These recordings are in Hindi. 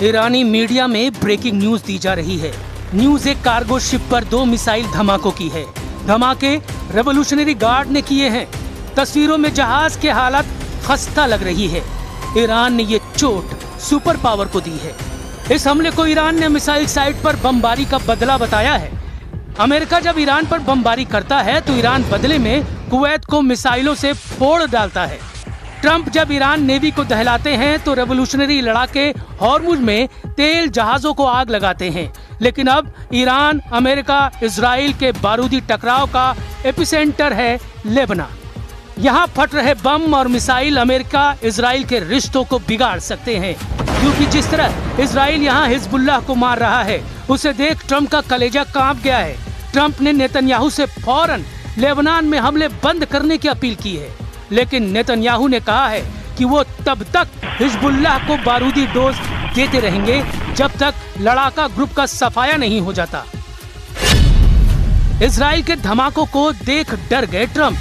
ईरानी मीडिया में ब्रेकिंग न्यूज दी जा रही है। न्यूज एक कार्गो शिप पर 2 मिसाइल धमाकों की है। धमाके रेवोल्यूशनरी गार्ड ने किए हैं। तस्वीरों में जहाज की हालत खस्ता लग रही है। ईरान ने ये चोट सुपर पावर को दी है। इस हमले को ईरान ने मिसाइल साइट पर बमबारी का बदला बताया है। अमेरिका जब ईरान पर बमबारी करता है तो ईरान बदले में कुवैत को मिसाइलों से फोड़ डालता है। ट्रंप जब ईरान नेवी को दहलाते हैं तो रेवोल्यूशनरी लड़ाके हॉर्मुज में तेल जहाजों को आग लगाते हैं। लेकिन अब ईरान, अमेरिका, इजराइल के बारूदी टकराव का एपिसेंटर है लेबनान। यहाँ फट रहे बम और मिसाइल अमेरिका इजराइल के रिश्तों को बिगाड़ सकते हैं, क्योंकि जिस तरह इजराइल यहाँ हिजबुल्लाह को मार रहा है उसे देख ट्रंप का कलेजा कांप गया है। ट्रंप ने नेतन्याहू से फौरन लेबनान में हमले बंद करने की अपील की है, लेकिन नेतन्याहू ने कहा है कि वो तब तक हिजबुल्लाह को बारूदी डोज देते रहेंगे जब तक लड़ाका ग्रुप का सफाया नहीं हो जाता। इजराइल के धमाकों को देख डर गए ट्रंप।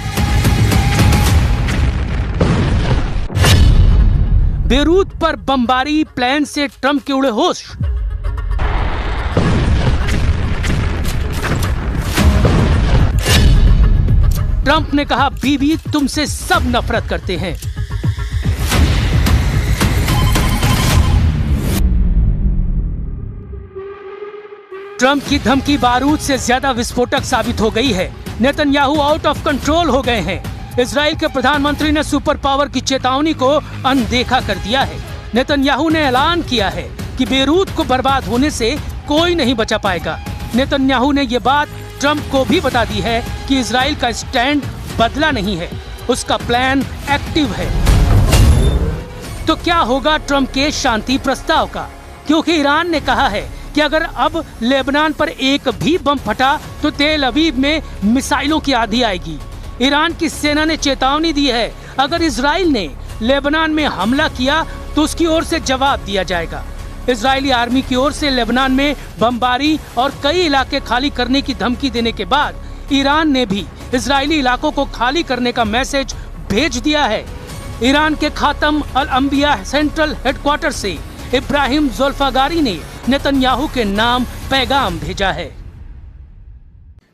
बेरूत पर बमबारी, प्लेन से ट्रंप के उड़े होश। ट्रंप ने कहा, बीबी तुमसे सब नफरत करते हैं। ट्रंप की धमकी बारूद से ज्यादा विस्फोटक साबित हो गई है। नेतन्याहू आउट ऑफ कंट्रोल हो गए हैं। इजराइल के प्रधानमंत्री ने सुपर पावर की चेतावनी को अनदेखा कर दिया है। नेतन्याहू ने ऐलान किया है कि बेरूत को बर्बाद होने से कोई नहीं बचा पाएगा। नेतन्याहू ने ये बात ट्रंप को भी बता दी है कि इजराइल का स्टैंड बदला नहीं है, उसका प्लान एक्टिव है। तो क्या होगा ट्रंप के शांति प्रस्ताव का? क्योंकि ईरान ने कहा है कि अगर अब लेबनान पर एक भी बम फटा तो तेल अवीव में मिसाइलों की आंधी आएगी। ईरान की सेना ने चेतावनी दी है, अगर इजराइल ने लेबनान में हमला किया तो उसकी ओर से जवाब दिया जाएगा। इजरायली आर्मी की ओर से लेबनान में बमबारी और कई इलाके खाली करने की धमकी देने के बाद ईरान ने भी इजरायली इलाकों को खाली करने का मैसेज भेज दिया है। ईरान के खातम अल अंबिया सेंट्रल हेडक्वार्टर से इब्राहिम ज़ुल्फ़ागारी ने नेतन्याहू के नाम पैगाम भेजा है।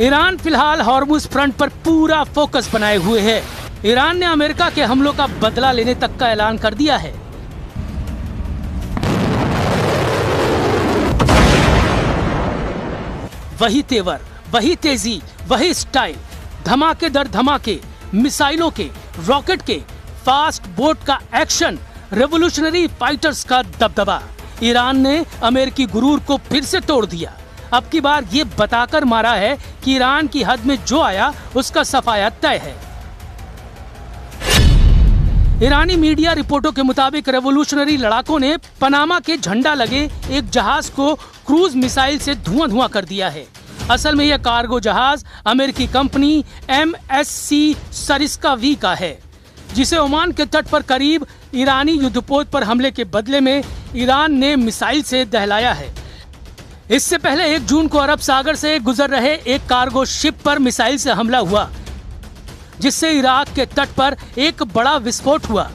ईरान फिलहाल हॉर्मुज फ्रंट पर पूरा फोकस बनाए हुए है। ईरान ने अमेरिका के हमलों का बदला लेने तक का ऐलान कर दिया है। वही तेवर, वही तेजी, वही स्टाइल, धमाके दर धमाके, मिसाइलों के, रॉकेट के, फास्ट बोट का एक्शन, रेवोल्यूशनरी फाइटर्स का दबदबा। ईरान ने अमेरिकी गुरूर को फिर से तोड़ दिया। अब की बार ये बताकर मारा है कि ईरान की हद में जो आया उसका सफाया तय है। ईरानी मीडिया रिपोर्टों के मुताबिक रेवोल्यूशनरी लड़ाकों ने पनामा के झंडा लगे एक जहाज को क्रूज मिसाइल से धुआं कर दिया है। असल में यह कार्गो जहाज अमेरिकी कंपनी MSC सरिस्का V का है, जिसे ओमान के तट पर करीब ईरानी युद्धपोत पर हमले के बदले में ईरान ने मिसाइल से दहलाया है। इससे पहले 1 जून को अरब सागर से गुजर रहे एक कार्गो शिप पर मिसाइल से हमला हुआ, जिससे इराक के तट पर एक बड़ा विस्फोट हुआ।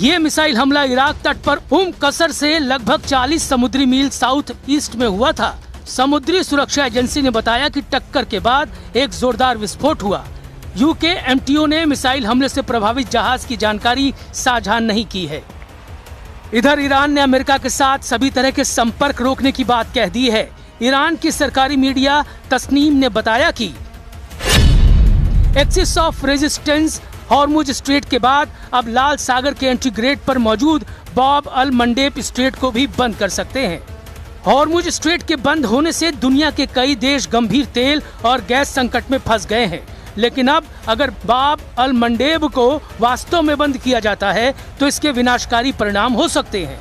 ये मिसाइल हमला इराक तट पर कसर से लगभग 40 समुद्री मील साउथ ईस्ट में हुआ था। समुद्री सुरक्षा एजेंसी ने बताया कि टक्कर के बाद एक जोरदार विस्फोट हुआ। यूके MTO ने मिसाइल हमले से प्रभावित जहाज की जानकारी साझा नहीं की है। इधर ईरान ने अमेरिका के साथ सभी तरह के संपर्क रोकने की बात कह दी है। ईरान की सरकारी मीडिया तस्नीम ने बताया कि axis of resistance Hormuz strait के बाद अब लाल सागर के एंट्री गेट पर मौजूद बाब अल मंडेब स्ट्रेट को भी बंद कर सकते हैं। हॉर्मुज स्ट्रेट के बंद होने से दुनिया के कई देश गंभीर तेल और गैस संकट में फंस गए हैं। लेकिन अब अगर बाब अल मंडेब को वास्तव में बंद किया जाता है तो इसके विनाशकारी परिणाम हो सकते हैं।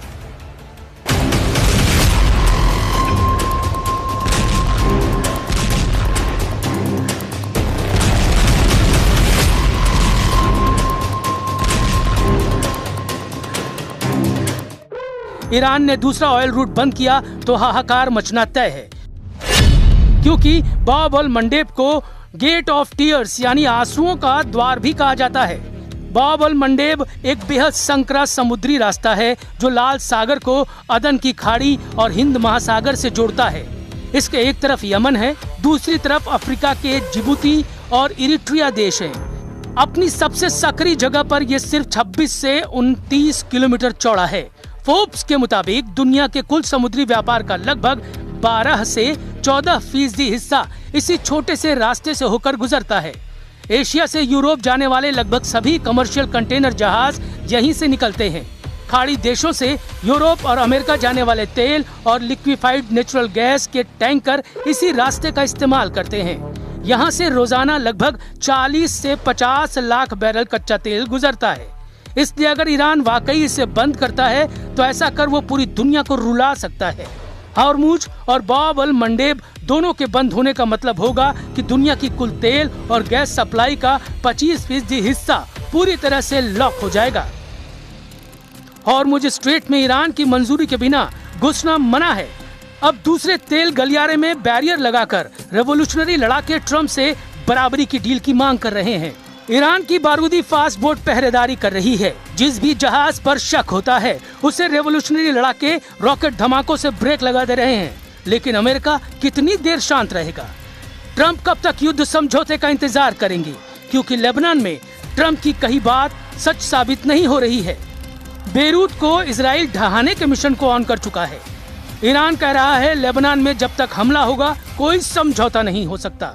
ईरान ने दूसरा ऑयल रूट बंद किया तो हाहाकार मचना तय है, क्योंकि बाब अल मंडेब को गेट ऑफ टीयर्स यानी आंसुओं का द्वार भी कहा जाता है। बाब अल मंडेब एक बेहद संकरा समुद्री रास्ता है जो लाल सागर को अदन की खाड़ी और हिंद महासागर से जोड़ता है। इसके एक तरफ यमन है, दूसरी तरफ अफ्रीका के जिबूती और इरिट्रिया देश हैं। अपनी सबसे सकरी जगह पर यह सिर्फ 26 से 29 किलोमीटर चौड़ा है। फोर्ब्स के मुताबिक दुनिया के कुल समुद्री व्यापार का लगभग 12 से 14% हिस्सा इसी छोटे से रास्ते से होकर गुजरता है। एशिया से यूरोप जाने वाले लगभग सभी कमर्शियल कंटेनर जहाज यहीं से निकलते हैं। खाड़ी देशों से यूरोप और अमेरिका जाने वाले तेल और लिक्विफाइड नेचुरल गैस के टैंकर इसी रास्ते का इस्तेमाल करते हैं। यहाँ से रोजाना लगभग 40 से 50 लाख बैरल कच्चा तेल गुजरता है। इसलिए अगर ईरान वाकई इसे बंद करता है तो ऐसा कर वो पूरी दुनिया को रुला सकता है। हॉर्मुज और बाब अल मंडेब दोनों के बंद होने का मतलब होगा कि दुनिया की कुल तेल और गैस सप्लाई का 25% हिस्सा पूरी तरह से लॉक हो जाएगा। हॉर्मुज स्ट्रेट में ईरान की मंजूरी के बिना घुसना मना है। अब दूसरे तेल गलियारे में बैरियर लगाकर रेवोल्यूशनरी लड़ाके ट्रम्प से बराबरी की डील की मांग कर रहे हैं। ईरान की बारूदी फास्ट बोट पहरेदारी कर रही है। जिस भी जहाज पर शक होता है उसे रेवोल्यूशनरी लड़ाके रॉकेट धमाकों से ब्रेक लगा दे रहे हैं। लेकिन अमेरिका कितनी देर शांत रहेगा? ट्रम्प कब तक युद्ध समझौते का इंतजार करेंगे? क्योंकि लेबनान में ट्रम्प की कही बात सच साबित नहीं हो रही है। बेरूत को इजराइल ढहाने के मिशन को ऑन कर चुका है। ईरान कह रहा है लेबनान में जब तक हमला होगा कोई समझौता नहीं हो सकता।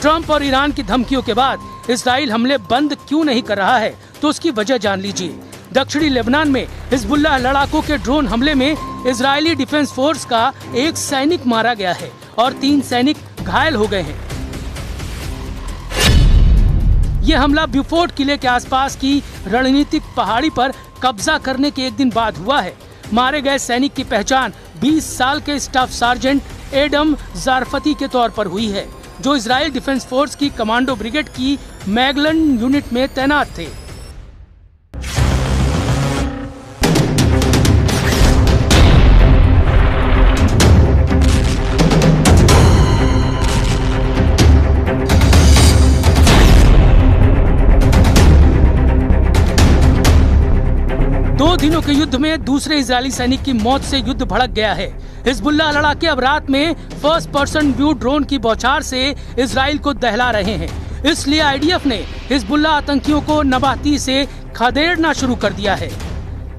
ट्रम्प और ईरान की धमकियों के बाद इजराइल हमले बंद क्यों नहीं कर रहा है तो उसकी वजह जान लीजिए। दक्षिणी लेबनान में हिजबुल्लाह लड़ाकों के ड्रोन हमले में इजरायली डिफेंस फोर्स का एक सैनिक मारा गया है और 3 सैनिक घायल हो गए हैं। ये हमला ब्यूफोर्ट किले के आसपास की रणनीतिक पहाड़ी पर कब्जा करने के एक दिन बाद हुआ है। मारे गए सैनिक की पहचान 20 साल के स्टाफ सार्जेंट एडम जारफती के तौर पर हुई है, जो इजराइल डिफेंस फोर्स की कमांडो ब्रिगेड की मैगलन यूनिट में तैनात थे। दो दिनों के युद्ध में दूसरे इजरायली सैनिक की मौत से युद्ध भड़क गया है। हिजबुल्लाह लड़ाके अब रात में फर्स्ट पर्सन व्यू ड्रोन की बौछार से इजराइल को दहला रहे हैं। इसलिए आईडीएफ ने हिजबुल्लाह आतंकियों को नबाती से खदेड़ना शुरू कर दिया है।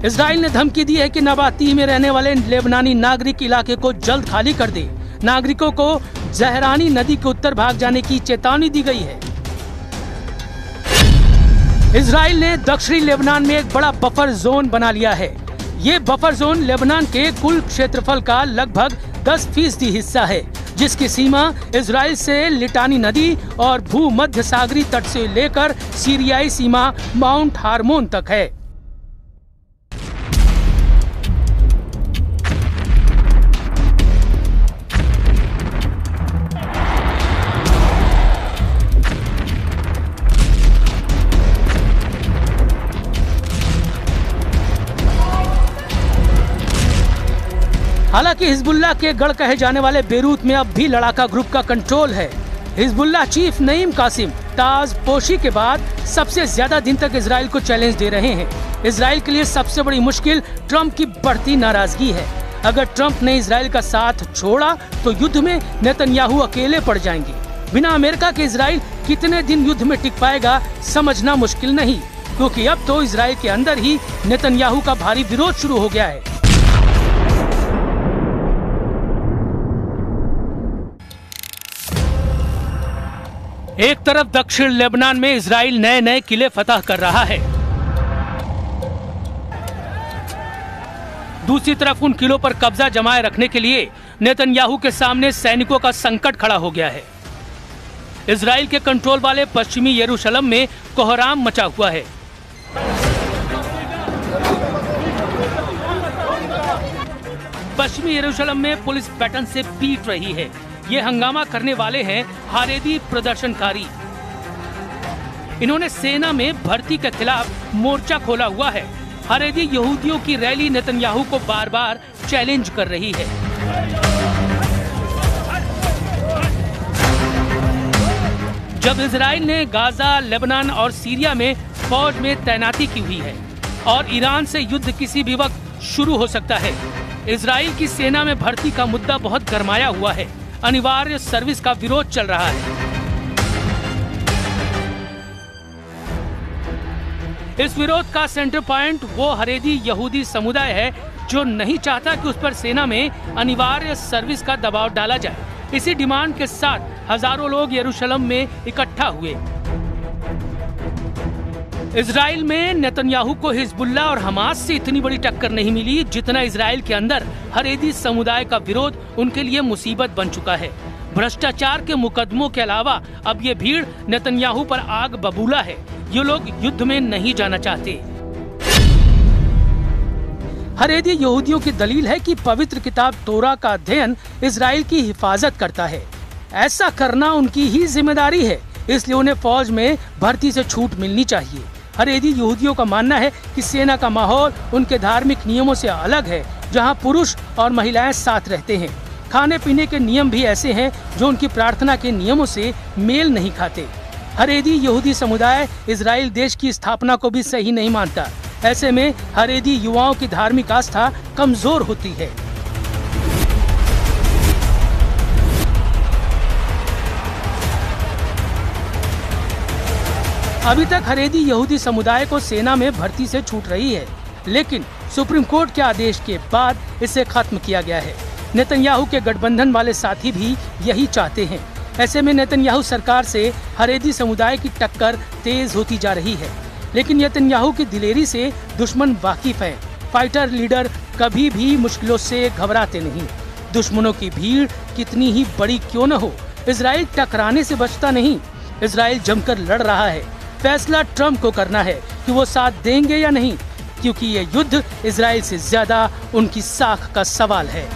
इजराइल ने धमकी दी है कि नबाती में रहने वाले लेबनानी नागरिक इलाके को जल्द खाली कर दे। नागरिकों को जहरानी नदी के उत्तर भाग जाने की चेतावनी दी गई है। इजराइल ने दक्षिणी लेबनान में एक बड़ा बफर जोन बना लिया है। ये बफर जोन लेबनान के कुल क्षेत्रफल का लगभग 10% हिस्सा है, जिसकी सीमा इजराइल से लिटानी नदी और भूमध्य सागरीय तट से लेकर सीरियाई सीमा माउंट हार्मोन तक है। हालांकि हिजबुल्लाह के गढ़ कहे जाने वाले बेरूत में अब भी लड़ाका ग्रुप का कंट्रोल है। हिजबुल्लाह चीफ नईम कासिम ताज पोशी के बाद सबसे ज्यादा दिन तक इजराइल को चैलेंज दे रहे हैं। इजराइल के लिए सबसे बड़ी मुश्किल ट्रम्प की बढ़ती नाराजगी है। अगर ट्रम्प ने इजराइल का साथ छोड़ा तो युद्ध में नेतन्याहू अकेले पड़ जाएंगे। बिना अमेरिका के इजराइल कितने दिन युद्ध में टिक पाएगा समझना मुश्किल नहीं, क्योंकि अब तो इजराइल के अंदर ही नेतन्याहू का भारी विरोध शुरू हो गया है। एक तरफ दक्षिण लेबनान में इजराइल नए नए किले फतह कर रहा है, दूसरी तरफ उन किलों पर कब्जा जमाए रखने के लिए नेतन्याहू के सामने सैनिकों का संकट खड़ा हो गया है। इजराइल के कंट्रोल वाले पश्चिमी यरूशलेम में कोहराम मचा हुआ है। पश्चिमी यरूशलेम में पुलिस बैटन से पीट रही है। ये हंगामा करने वाले हैं हारेदी प्रदर्शनकारी। इन्होंने सेना में भर्ती के खिलाफ मोर्चा खोला हुआ है। हारेदी यहूदियों की रैली नेतन्याहू को बार बार चैलेंज कर रही है। जब इजराइल ने गाजा, लेबनान और सीरिया में फौज में तैनाती की हुई है और ईरान से युद्ध किसी भी वक्त शुरू हो सकता है। इजराइल की सेना में भर्ती का मुद्दा बहुत गरमाया हुआ है। अनिवार्य सर्विस का विरोध चल रहा है। इस विरोध का सेंटर पॉइंट वो हारेदी यहूदी समुदाय है जो नहीं चाहता कि उस पर सेना में अनिवार्य सर्विस का दबाव डाला जाए। इसी डिमांड के साथ हजारों लोग यरूशलेम में इकट्ठा हुए। इजराइल में नेतन्याहू को हिजबुल्लाह और हमास से इतनी बड़ी टक्कर नहीं मिली जितना इजराइल के अंदर हारेदी समुदाय का विरोध उनके लिए मुसीबत बन चुका है। भ्रष्टाचार के मुकदमों के अलावा अब ये भीड़ नेतन्याहू पर आग बबूला है। ये लोग युद्ध में नहीं जाना चाहते। हारेदी यहूदियों की दलील है कि पवित्र किताब तोरा का अध्ययन इजराइल की हिफाजत करता है। ऐसा करना उनकी ही जिम्मेदारी है, इसलिए उन्हें फौज में भर्ती से छूट मिलनी चाहिए। हारेदी यहूदियों का मानना है कि सेना का माहौल उनके धार्मिक नियमों से अलग है, जहां पुरुष और महिलाएं साथ रहते हैं। खाने पीने के नियम भी ऐसे हैं जो उनकी प्रार्थना के नियमों से मेल नहीं खाते। हारेदी यहूदी समुदाय इजराइल देश की स्थापना को भी सही नहीं मानता। ऐसे में हारेदी युवाओं की धार्मिक आस्था कमजोर होती है। अभी तक हारेदी यहूदी समुदाय को सेना में भर्ती से छूट रही है, लेकिन सुप्रीम कोर्ट के आदेश के बाद इसे खत्म किया गया है। नेतन्याहू के गठबंधन वाले साथी भी यही चाहते हैं। ऐसे में नेतन्याहू सरकार से हारेदी समुदाय की टक्कर तेज होती जा रही है, लेकिन नेतन्याहू की दिलेरी से दुश्मन वाकिफ है। फाइटर लीडर कभी भी मुश्किलों से घबराते नहीं। दुश्मनों की भीड़ कितनी ही बड़ी क्यों न हो, इजराइल टकराने से बचता नहीं। इजराइल जमकर लड़ रहा है। फैसला ट्रम्प को करना है कि वो साथ देंगे या नहीं, क्योंकि ये युद्ध इजराइल से ज्यादा उनकी साख का सवाल है।